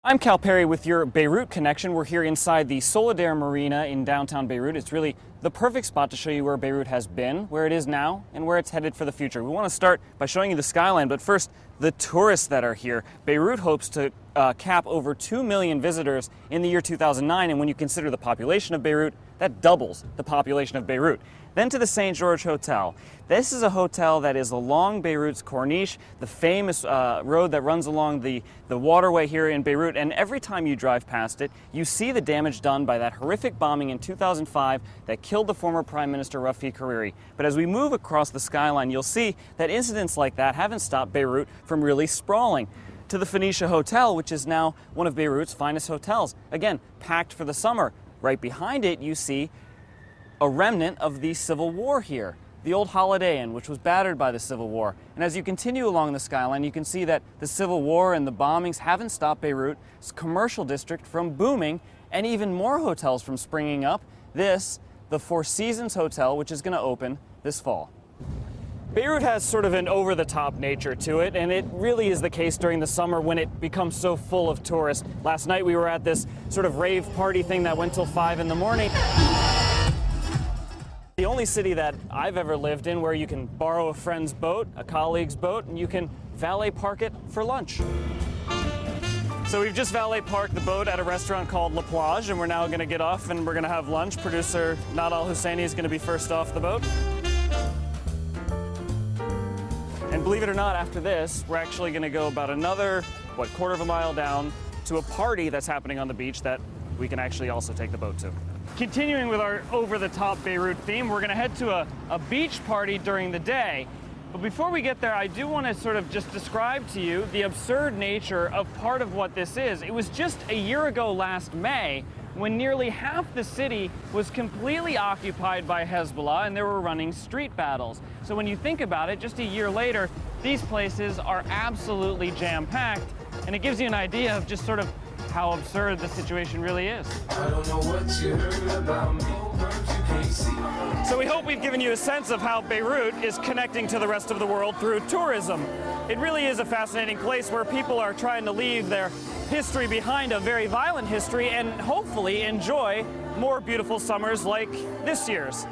I'm Cal Perry with your Beirut Connection. We're here inside the Solidar Marina in downtown Beirut. It's really the perfect spot to show you where Beirut has been, where it is now, and where it's headed for the future. We want to start by showing you the skyline, but first, the tourists that are here. Beirut hopes to cap over 2 million visitors in the year 2009, and when you consider the population of Beirut, that doubles the population of Beirut. Then to the St. George Hotel. This is a hotel that is along Beirut's Corniche, the famous road that runs along the waterway here in Beirut, and every time you drive past it, you see the damage done by that horrific bombing in 2005 that killed the former Prime Minister Rafik Hariri. But as we move across the skyline, you'll see that incidents like that haven't stopped Beirut from really sprawling. To the Phoenicia Hotel, which is now one of Beirut's finest hotels. Again, packed for the summer. Right behind it, you see a remnant of the Civil War here, the old Holiday Inn, which was battered by the Civil War. And as you continue along the skyline, you can see that the Civil War and the bombings haven't stopped Beirut's commercial district from booming and even more hotels from springing up. This, the Four Seasons Hotel, which is going to open this fall. Beirut has sort of an over-the-top nature to it, and it really is the case during the summer when it becomes so full of tourists. Last night we were at this sort of rave party thing that went till 5 in the morning. The only city that I've ever lived in where you can borrow a friend's boat, a colleague's boat, and you can valet park it for lunch. So we've just valet parked the boat at a restaurant called La Plage, and we're now going to get off and we're going to have lunch. Producer Nadal Husseini is going to be first off the boat. And believe it or not, after this, we're actually going to go about another, quarter of a mile down to a party that's happening on the beach that we can actually also take the boat to. Continuing with our over-the-top Beirut theme, we're going to head to a beach party during the day. But before we get there, I do want to sort of just describe to you the absurd nature of part of what this is. It was just a year ago last May when nearly half the city was completely occupied by Hezbollah and they were running street battles. So when you think about it, just a year later, these places are absolutely jam-packed, and it gives you an idea of just sort of how absurd the situation really is. I don't know what you heard about me, but you can't see. So we hope we've given you a sense of how Beirut is connecting to the rest of the world through tourism. It really is a fascinating place where people are trying to leave their history behind, a very violent history, and hopefully enjoy more beautiful summers like this year's.